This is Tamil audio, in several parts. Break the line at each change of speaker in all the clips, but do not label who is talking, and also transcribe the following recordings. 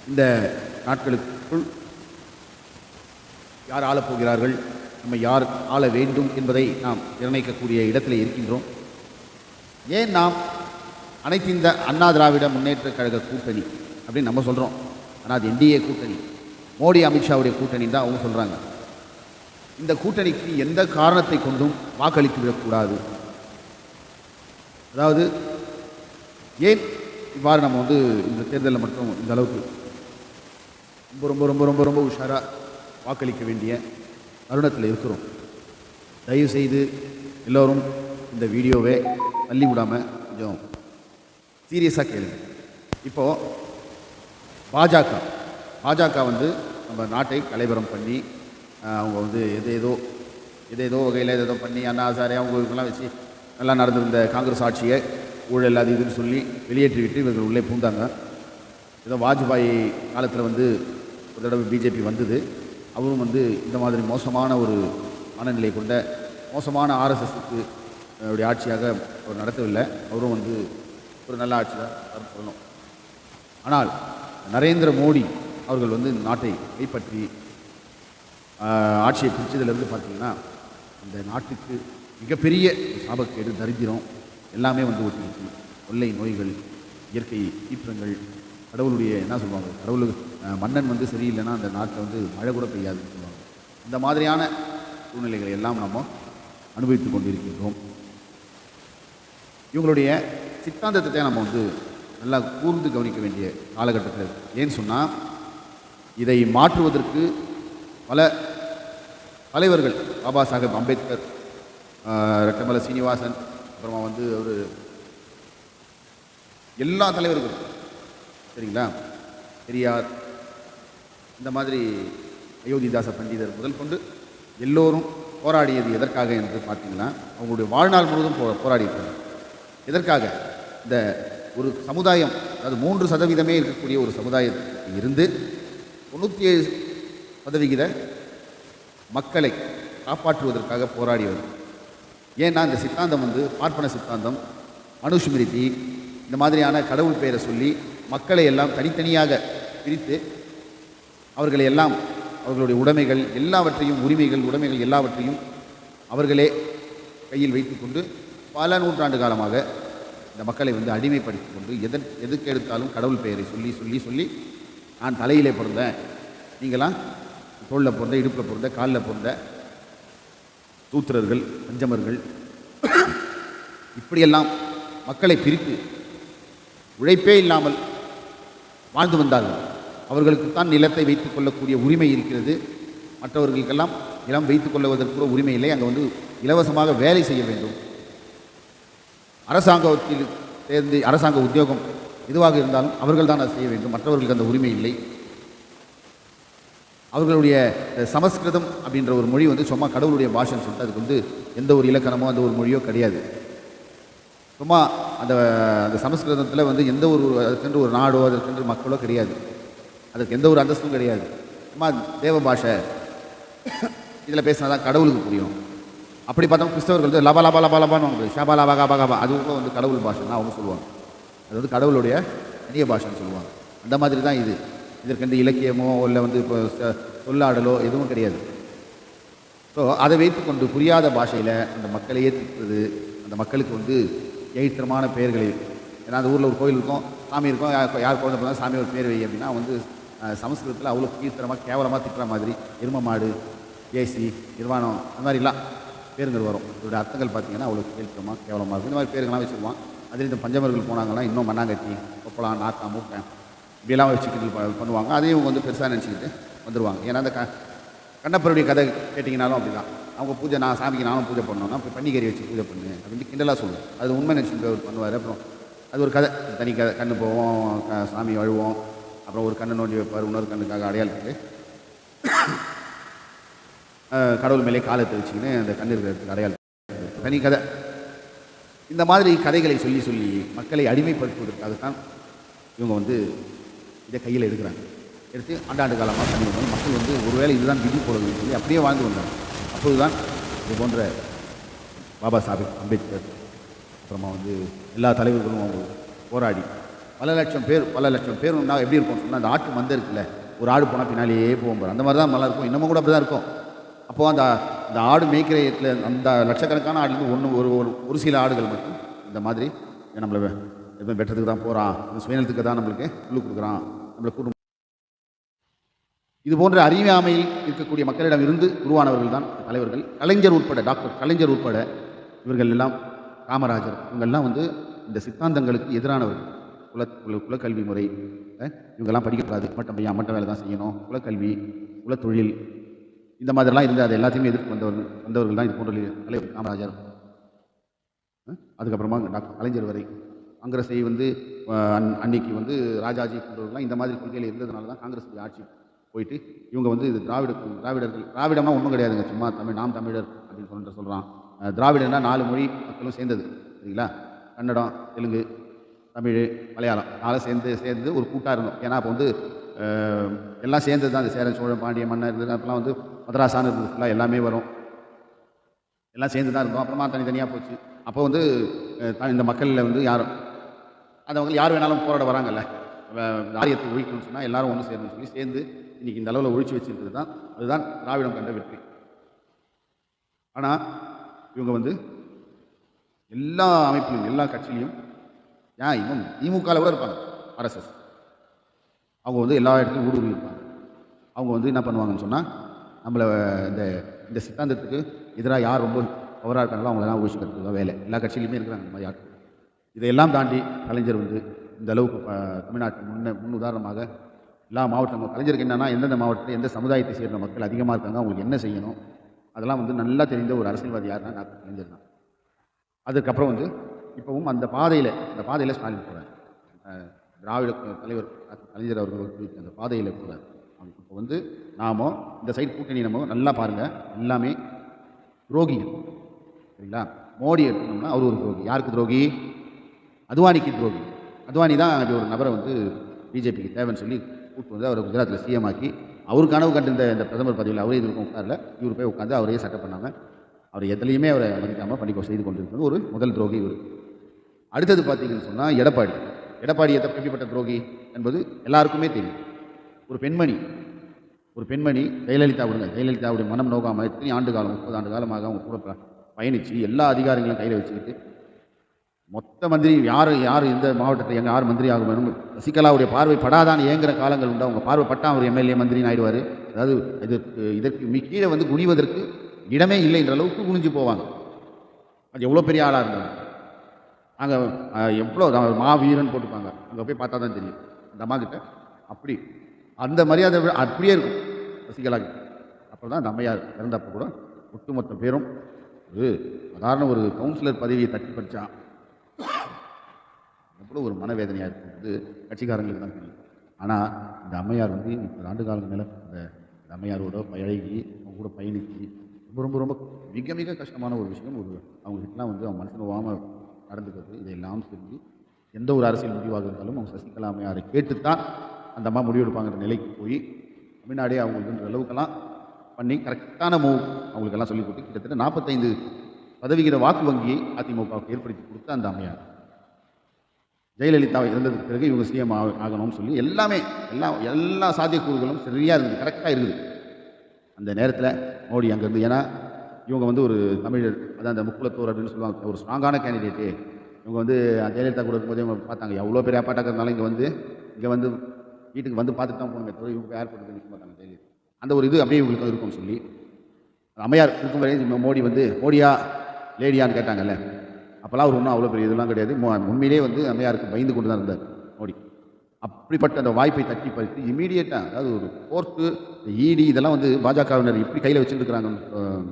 இந்த நாட்களுக்குள் யார் ஆளப்போகிறார்கள், நம்ம யார் ஆள வேண்டும் என்பதை நாம் நிர்ணயிக்கக்கூடிய இடத்தில் இருக்கின்றோம். ஏன் நாம் அனைத்து இந்த அண்ணா திராவிட முன்னேற்ற கழக கூட்டணி அப்படின்னு நம்ம சொல்கிறோம், ஆனால் அது என்டிஏ கூட்டணி, மோடி அமித்ஷாவுடைய கூட்டணி தான் அவங்க சொல்கிறாங்க. இந்த கூட்டணிக்கு எந்த காரணத்தை கொண்டும் வாக்களித்து விடக்கூடாது. அதாவது ஏன் இவ்வாறு நம்ம இந்த தேர்தலில் மட்டும் இந்த அளவுக்கு ரொம்ப ரொம்ப ரொம்ப ரொம்ப ரொம்ப உஷாராக வாக்களிக்க வேண்டிய தருணத்தில் இருக்கிறோம். தயவுசெய்து எல்லோரும் இந்த வீடியோவை தள்ளி விடாமல் கொஞ்சம் சீரியஸாக கேளுங்க. இப்போது பாஜக நம்ம நாட்டை கலைவரம் பண்ணி அவங்க எதேதோ வகையில் ஏதோ பண்ணி அண்ணா ஹசாரே அவங்களுக்கெல்லாம் வச்சு நல்லா நடந்திருந்த காங்கிரஸ் ஆட்சியை ஊழல் அது இதுன்னு சொல்லி வெளியேற்றிவிட்டு இவர்கள் உள்ளே பூந்தாங்க. ஏதோ வாஜ்பாய் காலத்தில் ஒரு தடவை பிஜேபி வந்தது. அவரும் இந்த மாதிரி மோசமான ஒரு மனநிலை கொண்ட மோசமான ஆர்எஸ்எஸ்க்கு அவருடைய ஆட்சியாக அவர் நடத்தவில்லை. அவரும் ஒரு நல்ல ஆட்சி தான் சொல்லணும். ஆனால் நரேந்திர மோடி அவர்கள் இந்த நாட்டை கைப்பற்றி ஆட்சியை பிடிச்சதுலேருந்து பார்த்திங்கன்னா இந்த நாட்டுக்கு மிகப்பெரிய சாபக்கேடு, தரித்திரம் எல்லாமே ஒட்டிக்கிச்சு. கொள்ளை நோய்கள், இயற்கை சீற்றங்கள், கடவுளுடைய என்ன சொல்லுவாங்க, மன்னன் சரியில்லைன்னா அந்த நாட்டில் மழை கூட பெய்யாதுன்னு சொல்லுவாங்க. இந்த மாதிரியான சூழ்நிலைகளை எல்லாம் நம்ம அனுபவித்து கொண்டிருக்கின்றோம். இவங்களுடைய சித்தாந்தத்தை நம்ம நல்லா கூர்ந்து கவனிக்க வேண்டிய காலகட்டத்தில். ஏன்னு சொன்னால் இதை மாற்றுவதற்கு பல தலைவர்கள், பாபா சாஹேப் அம்பேத்கர், ரெட்டமலை சீனிவாசன், அப்புறமா ஒரு எல்லா தலைவர்களும் சரிங்களா, பெரியார், இந்த மாதிரி அயோத்திதாச பண்டிதர் முதல் கொண்டு எல்லோரும் போராடியது எதற்காக என்று பார்த்தீங்கன்னா அவங்களுடைய வாழ்நாள் முழுவதும் போராடியிருக்காங்க. எதற்காக? இந்த ஒரு சமுதாயம், அதாவது 3% இருக்கக்கூடிய ஒரு சமுதாயத்தில் இருந்து 97% மக்களை காப்பாற்றுவதற்காக போராடியவர். ஏன்னா இந்த சித்தாந்தம் பார்ப்பன சித்தாந்தம், மனுஸ்மிருதி, இந்த மாதிரியான கடவுள் பெயரை சொல்லி மக்களை எல்லாம் தனித்தனியாக பிரித்து அவர்களை எல்லாம் அவர்களுடைய உடைமைகள் எல்லாவற்றையும், உடைமைகள் எல்லாவற்றையும் அவர்களே கையில் வைத்துக்கொண்டு பல நூற்றாண்டு காலமாக இந்த மக்களை அடிமைப்படுத்தி கொண்டு எதுக்கு எடுத்தாலும் கடவுள் பெயரை சொல்லி சொல்லி சொல்லி நான் தலையிலே பிறந்தேன், நீங்களாம் தோளில் பிறந்த, இடுப்பில் பிறந்த, காலில் பிறந்த சூத்திரர்கள், பஞ்சமர்கள், இப்படியெல்லாம் மக்களை பிரித்து உழைப்பே இல்லாமல் வாழ்ந்து வந்தார்கள். அவர்களுக்குத்தான் நிலத்தை வைத்துக் கொள்ளக்கூடிய உரிமை இருக்கிறது, மற்றவர்களுக்கெல்லாம் நிலம் வைத்துக் கொள்வதற்கு உரிமை இல்லை. அங்கே இலவசமாக வேலை செய்ய வேண்டும். அரசாங்கத்தில் சேர்ந்து அரசாங்க உத்தியோகம் எதுவாக இருந்தாலும் அவர்கள் தான் அதை செய்ய வேண்டும், மற்றவர்களுக்கு அந்த உரிமை இல்லை. அவர்களுடைய சமஸ்கிருதம் அப்படின்ற ஒரு மொழி சும்மா கடவுளுடைய பாஷைன்னு சொல்லிட்டு அதுக்கு எந்த ஒரு இலக்கணமோ அந்த ஒரு மொழியோ கிடையாது. சும்மா அந்த சமஸ்கிருதத்தில் எந்த ஒரு அதுக்கென்று ஒரு நாடோ அதற்கென்று மக்களோ கிடையாது, அதுக்கு எந்த ஒரு அந்தஸ்தும் கிடையாது. சும்மா தேவ பாஷை, இதில் பேசினா தான் கடவுளுக்கு புரியும். அப்படி பார்த்தோம் கிறிஸ்தவர்கள் லபா லபா லபா லபான்னு ஷபா லபா கபா கபா, அதுவும் கடவுள் பாஷைன்னு அவங்க சொல்லுவாங்க. அது கடவுளுடைய இனிய பாஷைன்னு சொல்லுவாங்க. அந்த மாதிரி தான் இது. இதற்கு இலக்கியமோ இல்லை இப்போ சொல்லாடலோ எதுவும் கிடையாது. ஸோ அதை வைத்துக்கொண்டு புரியாத பாஷையில் அந்த மக்களையே திட்டுறது, அந்த மக்களுக்கு எழுத்தரமான பெயர்களை, ஏன்னா அந்த ஊரில் ஒரு கோயில் இருக்கும், சாமி இருக்கும், யார் குழந்தை போனால் சாமி ஒரு பேர் வை அப்படின்னா சமஸ்கிருதத்தில் அவ்வளோ கீழ்த்தரமாக கேவலமாக திட்டுற மாதிரி எரும மாடு, ஏசி, நிர்வாணம், அந்த மாதிரிலாம் பேருங்கள் வரும். இதோடைய அர்த்தங்கள் பார்த்திங்கன்னா அவ்வளோ கீழ்த்தரமாக கேவலமாக இருக்கும். இந்த மாதிரி பேருங்கள்லாம் வச்சுருவான். அதில் இந்த பஞ்சமர்கள் போனாங்கன்னா இன்னும் மண்ணாங்கட்டி, கொப்பலாம், நாக்கா, மூக்கேன் இப்படியெல்லாம் வச்சுக்கிட்டு பண்ணுவாங்க. அதையும் இவங்க பெருசாக நினச்சிக்கிட்டு வந்துடுவாங்க. ஏன்னா அந்த கண்ணப்பருடைய கதை கேட்டிங்கனாலும் அப்படி தான். அவங்க பூஜை, நான் சாமிக்கு நானும் பூஜை பண்ணோன்னா அப்படி பன்னிக்கறி வச்சு பூஜை பண்ணு அப்படின்னு கிண்டலாக சொல்லுவேன். அது உண்மை நினச்சிட்டு அவர் பண்ணுவார். அப்புறம் அது ஒரு கதை, தனி கதை. கண்ணு போவோம், சாமி அழுவோம், அப்புறம் ஒரு கண்ணை நோண்டி வைப்பார், இன்னொரு கண்ணுக்காக அடையாளத்துக்கு கடவுள் மேலே காலை தெளிச்சிக்கின்னு அந்த கண்ணு இருக்கிறதுக்கு அடையாளம், தனி கதை. இந்த மாதிரி கதைகளை சொல்லி சொல்லி மக்களை அடிமைப்படுத்துவதற்காகத்தான் இவங்க இதை கையில் எடுக்கிறாங்க. எடுத்து ஆண்டாண்டு காலமாக பண்ணி மக்கள் ஒருவேளை இதுதான் விதி போடுதுன்னு சொல்லி அப்படியே வாழ்ந்து வந்தாங்க. அப்போதுதான் இது போன்ற பாபா சாஹேப் அம்பேத்கர், அப்புறமா எல்லா தலைவர்களும் அவங்க போராடி பல லட்சம் பேருன்னா எப்படி இருக்கும்னு சொன்னால், அந்த ஆட்டு மந்தை இருக்குல்ல, ஒரு ஆடு போனால் பின்னாலேயே போகும் பாரு, அந்த மாதிரி தான் நல்லா இருக்கும். இன்னமும் கூட அப்படி தான் இருக்கும். அப்போது அந்த ஆடு மேய்க்கிற இடத்துல அந்த லட்சக்கணக்கான ஆடுலேருந்து ஒரு ஒரு ஒரு சில ஆடுகள் மட்டும் இந்த மாதிரி நம்மளை எதுவும் வெட்டுறதுக்கு தான் போகிறான், சுயநலத்துக்கு தான் நம்மளுக்கு உள்ளு கொடுக்குறான், நம்மளை கூட்டம். இது போன்ற அறியாமையில் இருக்கக்கூடிய மக்களிடம் இருந்து உருவானவர்கள் தான் தலைவர்கள். கலைஞர் உட்பட, டாக்டர் கலைஞர் உட்பட இவர்கள் எல்லாம், காமராஜர், இவங்கெல்லாம் வந்து இந்த சித்தாந்தங்களுக்கு எதிரானவர்கள். குலக்கல்வி முறை, இவங்கெல்லாம் படிக்கக்கூடாது, மட்ட வேலை தான் செய்யணும், குலக்கல்வி, குலத்தொழில், இந்த மாதிரிலாம் இருந்து அதை எல்லாத்தையுமே எதிர்த்து வந்தவர்கள் தான் இது போன்ற தலைவர் காமராஜர். அதுக்கப்புறமா டாக்டர் கலைஞர் வரை காங்கிரஸை வந்து அன்னைக்கு வந்து ராஜாஜி போன்றவர்கள்லாம் இந்த மாதிரி கொள்கையில் இருந்ததுனால தான் காங்கிரஸ் ஆட்சி போயிட்டு இவங்க வந்து இது திராவிடமாக ஒன்றும் கிடையாதுங்க, சும்மா நாம் தமிழர் அப்படின்னு சொல்கிறான். திராவிடன்னா 4 மொழி மக்களும் சேர்ந்தது, சரிங்களா? கன்னடம், தெலுங்கு, தமிழ், மலையாளம் 4 சேர்ந்து ஒரு கூட்டாக இருந்தோம். ஏன்னா அப்போ வந்து எல்லாம் சேர்ந்தது தான். அந்த சேரன், சோழன், பாண்டிய மன்னர் இருந்தது, அப்போலாம் வந்து மதராசான்னு இருந்தது, ஃபுல்லாக எல்லாமே வரும், எல்லாம் சேர்ந்து தான் இருந்தோம். அப்புறமா தனித்தனியாக போச்சு. அப்போ வந்து இந்த மக்களில் வந்து யார் வேணாலும் போராட வராங்கல்ல, ஆரியத்தை ஒழிக்கணும்னு சொன்னால் எல்லாரும் ஒன்று சேரணும்னு சேர்ந்து இன்றைக்கி இந்த அளவில் ஒழிச்சு வச்சுருக்கிறது தான், அதுதான் திராவிடம் கண்ட வெற்றி. ஆனால் இவங்க வந்து எல்லா அமைப்பிலும், எல்லா கட்சியிலையும், இன்னும் திமுகவில் கூட இருப்பாங்க, ஆர்எஸ்எஸ், அவங்க வந்து எல்லா இடத்துலையும் ஊடுருவி இருப்பாங்க. அவங்க வந்து என்ன பண்ணுவாங்கன்னு சொன்னால், நம்மளை இந்த சித்தாந்தத்துக்கு எதிராக யார் ரொம்ப பவராக இருக்காங்களோ அவங்களெல்லாம் ஒழிச்சுக்கிறது தான் வேலை. எல்லா கட்சியிலையுமே இருக்கிறாங்க இந்த மாதிரி ஆட்கள். இதையெல்லாம் தாண்டி கலைஞர் வந்து இந்த அளவுக்கு தமிழ்நாட்டு முன் உதாரணமாக எல்லா மாவட்டங்களும், கலைஞருக்கு என்னென்னா எந்தெந்த மாவட்டத்தில் எந்த சமுதாயத்தை சேர்ந்த மக்கள் அதிகமாக இருக்காங்க, அவங்களுக்கு என்ன செய்யணும், அதெல்லாம் வந்து நல்லா தெரிந்த ஒரு அரசியல்வாதி யாருன்னா டாக்டர் கலைஞர் தான். அதுக்கப்புறம் வந்து இப்போவும் அந்த பாதையில் ஸ்டாலின் போகிறார். திராவிட தலைவர் டாக்டர் கலைஞர் அவர்கள் அந்த பாதையில் போகிறார். இப்போ வந்து நாமோ இந்த சைடு கூட்டணி நம்ம நல்லா பாருங்கள், எல்லாமே துரோகிகள், சரிங்களா? மோடி எடுத்துக்கணும்னா அவர் ஒரு துரோகி. யாருக்கு துரோகி? அத்வானிக்கு துரோகி. அத்வானி தான் அப்படி ஒரு நபரை வந்து பிஜேபிக்கு தேவைன்னு சொல்லி கூப்பிட்டு வந்து அவரை குஜராத்தில் சிஎம் ஆக்கி, அவர் கனவு கண்டிருந்த இந்த பிரதமர் பதவியில் அவரே இதுக்கும் உட்காரல, இவர் போய் உட்காந்து அவரையே சட்டை பண்ணாமல், அவர் எதுலையுமே அவரை மதிக்காமல் பண்ணிக்கோ செய்து கொண்டிருக்கிறது ஒரு முதல் துரோகி இவர். அடுத்தது பார்த்தீங்கன்னு சொன்னால் எடப்பாடி எப்படிப்பட்ட துரோகி என்பது எல்லாருக்குமே தெரியும். ஒரு பெண்மணி ஜெயலலிதாவுடைய மனம் நோகாமல் எத்தனை ஆண்டு காலம், 30 ஆண்டு காலமாக அவங்க கூட பயணித்து எல்லா அதிகாரங்களும் கையில் வச்சுக்கிட்டு, மொத்த மந்திரி யார் இந்த மாவட்டத்தில் யார் மந்திரி ஆகணும், சசிகலாவுடைய பார்வை படாதான் ஏங்குற காலங்கள் உண்டு. அவங்க பார்வை பட்டா அவர் எம்எல்ஏ மந்திரின்னு ஆயிடுவார். அதாவது இதற்கு கீழே வந்து குனிவதற்கு இடமே இல்லைன்ற அளவுக்கு குனிஞ்சு போவாங்க. அது எவ்வளோ பெரிய ஆளாக இருந்தாங்க. அங்கே எவ்வளோ மாவீரன் போட்டுப்பாங்க, அங்கே போய் பார்த்தா தான் தெரியும் அந்த அம்மா கிட்ட. அப்படி அந்த மரியாதை அப்படியே இருக்கும் சசிகலா கிட்ட. அப்புறம் தான் அந்த அம்மையார் இறந்தப்போ கூட ஒட்டுமொத்த பேரும் சாதாரண ஒரு கவுன்சிலர் பதவியை தட்டி படித்தான் எவ்வளோ ஒரு மனவேதனையாக இருக்கும்போது கட்சிக்காரங்களுக்கு தான் தெரியும். ஆனால் இந்த அம்மையார் வந்து 30 ஆண்டு காலம் மேலே அந்த அம்மையாரோட பழகி அவங்க கூட பயணித்து ரொம்ப ரொம்ப ரொம்ப மிக மிக கஷ்டமான ஒரு விஷயம். அவங்ககிட்டலாம் வந்து அவங்க மனசு நோவாமல் நடந்துக்கிறது, இதையெல்லாம் தெரிஞ்சு எந்த ஒரு அரசியல் முடிவாக இருந்தாலும் அவங்க சசிகலா அம்மையாரை கேட்டுத்தான் அந்த அம்மா முடிவெடுப்பாங்கிற நிலைக்கு போய் தமிழ்நாடே அவங்களுக்கு அளவுக்கெல்லாம் பண்ணி கரெக்டான மூவ் அவங்களுக்கெல்லாம் சொல்லிக் கொடுத்து கிட்டத்தட்ட 45% வாக்கு வங்கியை அதிமுகவுக்கு ஏற்படுத்தி கொடுத்த அந்த அம்மையார். ஜெயலலிதா இருந்ததுக்கு பிறகு இவங்க சிஎம் ஆகணும்னு சொல்லி எல்லா சாத்தியக்கூறுகளும் சரியாக இருக்குது, கரெக்டாக இருக்குது. அந்த நேரத்தில் மோடி அங்கேருந்து, ஏன்னா இவங்க வந்து ஒரு தமிழர், அதான் அந்த முக்குலத்தோர் அப்படின்னு சொல்லுவாங்க, ஒரு ஸ்ட்ராங்கான கேண்டிடேட்டு. இவங்க வந்து ஜெயலலிதா கூட இருக்கும்போது இவங்க பார்த்தாங்க, எவ்வளோ பெரிய அப்பாட்டாக இருந்தாலும் இங்கே வந்து வீட்டுக்கு வந்து பார்த்துட்டு தான் போகணுமே தவிர இவங்க ஏர்போர்ட்டுக்கு நிற்க மாட்டாங்க ஜெயலலிதா. அந்த ஒரு இது அப்படியே இவங்களுக்கு இருக்கும்னு சொல்லி அம்மையார் இருக்கும் வரை மோடி வந்து மோடியா லேடியான்னு கேட்டாங்கல்ல, அப்போல்லாம் அவர் ஒன்றும் அவ்வளோ பெரிய இதெல்லாம் கிடையாது. உண்மையிலே வந்து அம்மையாருக்கு பயந்து கொண்டு தான் இருந்தார் மோடி. அப்படிப்பட்ட அந்த வாய்ப்பை தட்டி பறித்து இமீடியட்டாக, அதாவது ஒரு கோர்ட்டு, இடி இதெல்லாம் வந்து பாஜகவினர் எப்படி கையில் வச்சுருக்கிறாங்கன்னு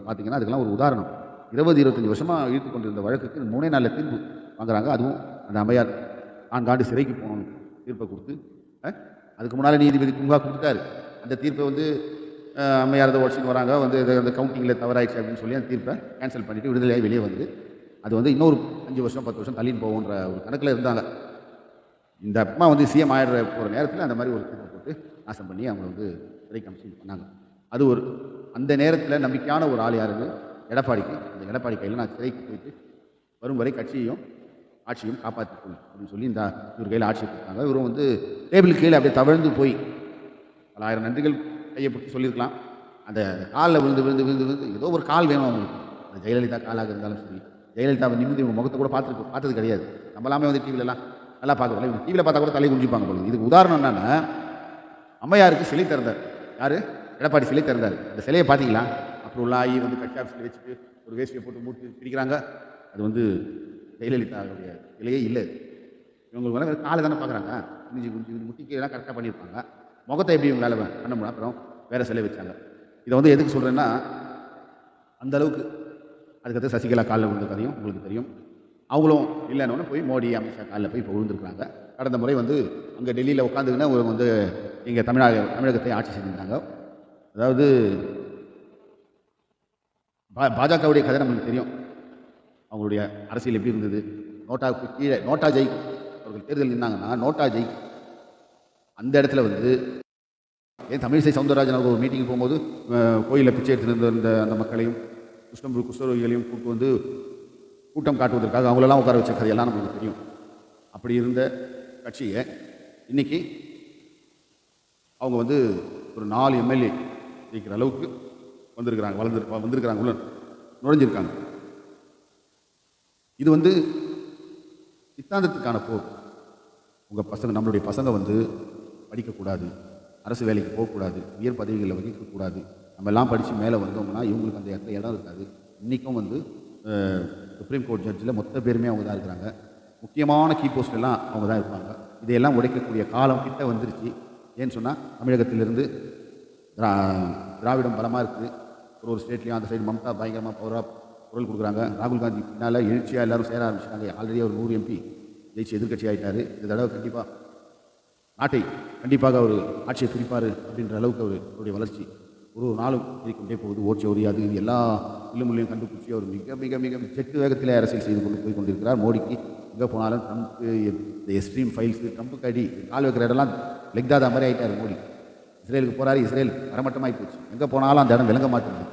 பார்த்தீங்கன்னா அதுக்கெல்லாம் ஒரு உதாரணம். 20-25 வருஷமாக இழுத்து கொண்டிருந்த வழக்குக்கு 3 நாளில் தீர்ப்பு வாங்குறாங்க. அதுவும் அந்த அம்மையார் 4 ஆண்டு சிறைக்கு போகணும்னு தீர்ப்பை கொடுத்து, அதுக்கு முன்னால் நீதிபதி குங்கா கொடுத்துட்டாரு. அந்த தீர்ப்பை வந்து அம்மையார் அதை உடச்சிட்டு வராங்க, வந்து அந்த கவுண்டிங்கில் தவறாயிடுச்சு அப்படின்னு சொல்லி அந்த தீர்ப்பை கேன்சல் பண்ணிவிட்டு விடுதலையாக வெளியே வந்து அது வந்து இன்னொரு 5 வருஷம் 10 வருஷம் தள்ளின்னு போகுன்ற ஒரு கணக்கில் இருந்தாங்க. இந்த அம்மா வந்து சிஎம் ஆயிடுற போகிற நேரத்தில் அந்த மாதிரி ஒரு தீர்ப்பு போட்டு நாசம் பண்ணி அவங்க வந்து சிறைக்கு அமைச்சு பண்ணாங்க. அது அந்த நேரத்தில் நம்பிக்கையான ஒரு ஆள் யாருன்னு எடப்பாடிக்கு, அந்த எடப்பாடி கையில் நான் சிறைக்கு போயிட்டு வரும் வரை கட்சியையும் ஆட்சியும் காப்பாற்றிக்கொள் அப்படின்னு சொல்லி இந்த இவர் கையில் ஆட்சியை கொடுத்தாங்க. இவரும் வந்து டேபிள் கீழே அப்படியே தவழ்ந்து போய் பல ஆயிரம் நன்றிகள் கையை பிடிச்சி சொல்லியிருக்கலாம். அந்த காலில் விழுந்து விழுந்து விழுந்து விழுந்து ஏதோ ஒரு கால் வேணும் அவங்களுக்கு. அது ஜெயலலிதா காலாக இருந்தாலும் சரி, ஜெயலலிதாவை நிமிந்து இவங்க முகத்தை கூட பார்த்தது கிடையாது. நம்மளாமே வந்து டிவிலலாம் நல்லா பார்க்குறோம். இவங்க டிவியில் பார்த்தா கூட தலை குஞ்சிப்பாங்க போல. இதுக்கு உதாரணம் என்னன்னா, அம்மையாருக்கு சிலை திறந்தார். யார்? எடப்பாடி சிலை திறந்தார். அந்த சிலையை பார்த்தீங்களா? அப்புறம் உள்ளாகி வந்து கட்சி ஆஃபீஸில் வச்சுட்டு ஒரு வேஷ்டியை போட்டு மூட்டு பிடிக்கிறாங்க. அது வந்து ஜெயலலிதாவுடைய சிலையே இல்லை. இவங்களுக்கு வந்து காலை தானே பார்க்குறாங்க. குஞ்சு குஞ்சு முட்டிக்கையெல்லாம் கரெக்டாக பண்ணியிருப்பாங்க. முகத்தை எப்படி இவங்களால பண்ண முடியும்? அப்புறம் வேறு சிலை வச்சாங்க. இதை வந்து எதுக்கு சொல்கிறேன்னா, அந்த அளவுக்கு அதுக்கடுத்து சசிகலா காலில் விழுந்த கதையும் உங்களுக்கு தெரியும். அவங்களும் இல்லைன்னு போய் மோடி அமித்ஷா காலில் போய் இப்போ விழுந்துருக்குறாங்க. கடந்த முறை வந்து அங்கே டெல்லியில் உட்காந்துக்கின்னு அவங்க வந்து இங்கே தமிழகத்தை ஆட்சி செஞ்சுருந்தாங்க. அதாவது பாஜகவுடைய கதை நம்மளுக்கு தெரியும். அவங்களுடைய அரசியல் எப்படி இருந்தது? நோட்டாவுக்கு கீழே நோட்டா ஜெயிக்கும். அவர்கள் தேர்தல் நின்னாங்கன்னா நோட்டா ஜெயிக்கும். அந்த இடத்துல வந்து ஏன் தமிழிசை சவுந்தரராஜன் அவர்கள் ஒரு மீட்டிங் போகும்போது கோயிலில் பிச்சை எடுத்துட்டு இருந்த அந்த மக்களையும் குஷ்டரோகிகளையும் கூப்பிட்டு வந்து கூட்டம் காட்டுவதற்காக அவங்களெல்லாம் உட்கார வச்ச கதையெல்லாம் நம்மளுக்கு தெரியும். அப்படி இருந்த கட்சியை இன்னைக்கு அவங்க வந்து ஒரு 4 எம்எல்ஏ ஜெயிக்கிற அளவுக்கு வந்திருக்கிறாங்க, உள்ள நுழைஞ்சிருக்காங்க. இது வந்து சித்தாந்தத்துக்கான போர். உங்கள் பசங்க, நம்மளுடைய பசங்க வந்து படிக்கக்கூடாது, அரசு வேலைக்கு போகக்கூடாது, உயர் பதவிகளில் வகிக்கக்கூடாது, நம்ம எல்லாம் படித்து மேலே வந்தோம்னா இவங்களுக்கு அந்த இடத்துல இடம் இருக்காது. இன்றைக்கும் வந்து சுப்ரீம் கோர்ட் ஜட்ஜில் மொத்த பேருமே அவங்க தான் இருக்கிறாங்க. முக்கியமான கீ போஸ்ட்லாம் அவங்க தான் இருப்பாங்க. இதையெல்லாம் உடைக்கக்கூடிய காலம் கிட்ட வந்துருச்சு. ஏன்னு சொன்னால் தமிழகத்திலிருந்து திராவிடம் பலமாக இருக்குது. ஒரு ஸ்டேட்லேயும் அந்த சைடு மம்தா பயங்கரமாக குரல் கொடுக்குறாங்க. ராகுல் காந்தி பின்னால் எழுச்சியாக எல்லோரும் சேர ஆரம்பிச்சிட்டாங்க. ஆல்ரெடி ஒரு 100 எம்பி ஜெயிச்சு எதிர்கட்சி ஆகிட்டார். இந்த தடவை கண்டிப்பாக நாட்டை கண்டிப்பாக அவர் ஆட்சியை பிடிப்பார் அப்படின்ற அளவுக்கு அவருடைய வளர்ச்சி ஒரு நாளும் கொண்டே போகுது. ஓட்சி அது இது எல்லா இல்லமுள்ளையும் கண்டுபிடிச்சி அவர் மிக மிக மிக ஜெட்டு வேகத்தில் அரசியல் செய்து போய் கொண்டிருக்கிறார். மோடிக்கு எங்கே போனாலும் ட்ரம்ப்பு இந்த எக்ஸ்ட்ரீம் ஃபைல்ஸு, ட்ரம்ப்புக்கு அடி கால் வைக்கிற இடம்லாம் லெக்தாதா மாதிரி ஆகிட்டார் மோடி. இஸ்ரேலுக்கு போகிறாரு, இஸ்ரேல் வரமட்டமாகி போச்சு. எங்கே போனாலும் அந்த இடம் விளங்க மாட்டேங்குது.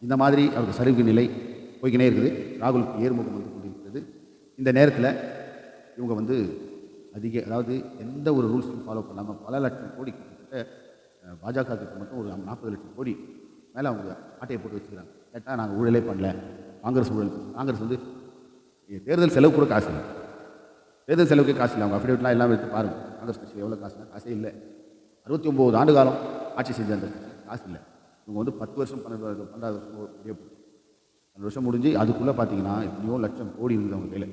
இந்த மாதிரி அவருக்கு சருகு நிலை போய்கினே இருக்குது. ராகுலுக்கு ஏறுமுகம் வந்து கொண்டிருக்கிறது. இந்த நேரத்தில் இவங்க வந்து அதாவது எந்த ஒரு ரூல்ஸையும் ஃபாலோ பண்ணாமல் பல லட்சம் கோடி கிட்டத்தட்ட பாஜகவுக்கு மட்டும் ஒரு 40 லட்சம் கோடி மேலே அவங்க ஆட்டையை போட்டு வச்சுக்கிறாங்க. கேட்டால் நாங்கள் ஊழலே பண்ணல, காங்கிரஸ் ஊழல். காங்கிரஸ் வந்து தேர்தல் செலவு கூட காசு இல்லை. தேர்தல் செலவுக்கே காசு இல்லை. அவங்க அஃபிடேவிட்லாம் எல்லாம் எடுத்து பாருங்கள். காங்கிரஸ் கட்சியில் எவ்வளோ காசுனா காசே இல்லை. 69 ஆண்டு காலம் ஆட்சி செஞ்ச அந்த காசு இல்லை. இவங்க வந்து 10 வருஷம் 12 வருஷம் முடிய 12 வருஷம் முடிஞ்சு அதுக்குள்ளே பார்த்தீங்கன்னா எத்தனையோ லட்சம் கோடி இருக்குது அவங்க கையில்.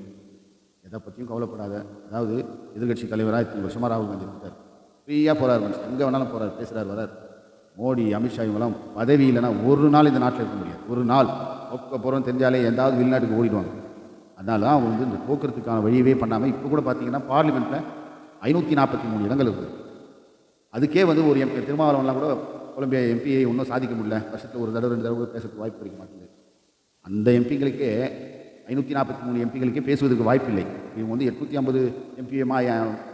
எதை பற்றியும் கவலைப்படாத. அதாவது எதிர்கட்சி தலைவராக இத்தனை வருஷமாக ராகுல் காந்தி இருக்கார். ஃப்ரீயாக போகிறார், மனுஷன் எங்கே வேணாலும் போகிறார், பேசுகிறார், வரார். மோடி அமித்ஷா இவங்கெல்லாம் பதவி இல்லைன்னா ஒரு நாள் இந்த நாட்டில் இருக்க முடியாது. ஒரு நாள் போகிறோன்னு தெரிஞ்சாலே எந்தாவது வெளிநாட்டுக்கு ஓடிடுவாங்க. அதனால தான் அவங்க வந்து இந்த போக்குறதுக்கான வழியவே பண்ணாமல் இப்போ கூட பார்த்தீங்கன்னா பார்லிமெண்ட்டில் 543 இடங்கள் இருக்குது. அதுக்கே வந்து ஒரு திருமாவளவன்லாம் கூட கொலம்பியா எம்பியை ஒன்றும் சாதிக்க முடியல. வருஷத்தில் ஒரு தடவை 2 தடவை பேசுறதுக்கு வாய்ப்பு கிடைக்க மாட்டேங்குது. அந்த எம்பிங்களுக்கே 543 எம்பிகளுக்கே பேசுவதற்கு வாய்ப்பில்லை. இவங்க வந்து 850 எம்பியை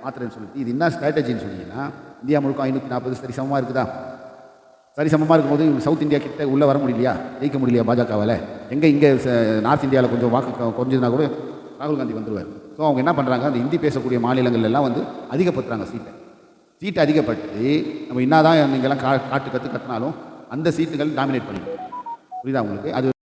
மாத்திரன்னு சொல்லிட்டு இது என்ன ஸ்ட்ராட்டஜின்னு சொன்னீங்கன்னா, இந்தியா முழுக்க 540 சரி சமமாக இருக்குதா? சரி சமமாக இருக்கும்போது இவங்க சவுத் இந்தியா கிட்ட உள்ளே வர முடியலையா? ஜெயிக்க முடியலையா பாஜகவால்? இங்கே நார்த் இந்தியாவில் கொஞ்சம் வாக்கு குறைஞ்சதுனா கூட ராகுல் காந்தி வந்துடுவார். ஸோ அவங்க என்ன பண்ணுறாங்க, அந்த ஹிந்தி பேசக்கூடிய மாநிலங்கள் எல்லாம் வந்து அதிகப்படுத்துகிறாங்க சீட்டை அதிகப்படுத்தி நம்ம என்ன தான் நீங்கள்லாம் காட்டு கற்றுனாலும் அந்த சீட்டுகள் டாமினேட் பண்ணிடும். புரியுதா உங்களுக்கு? அது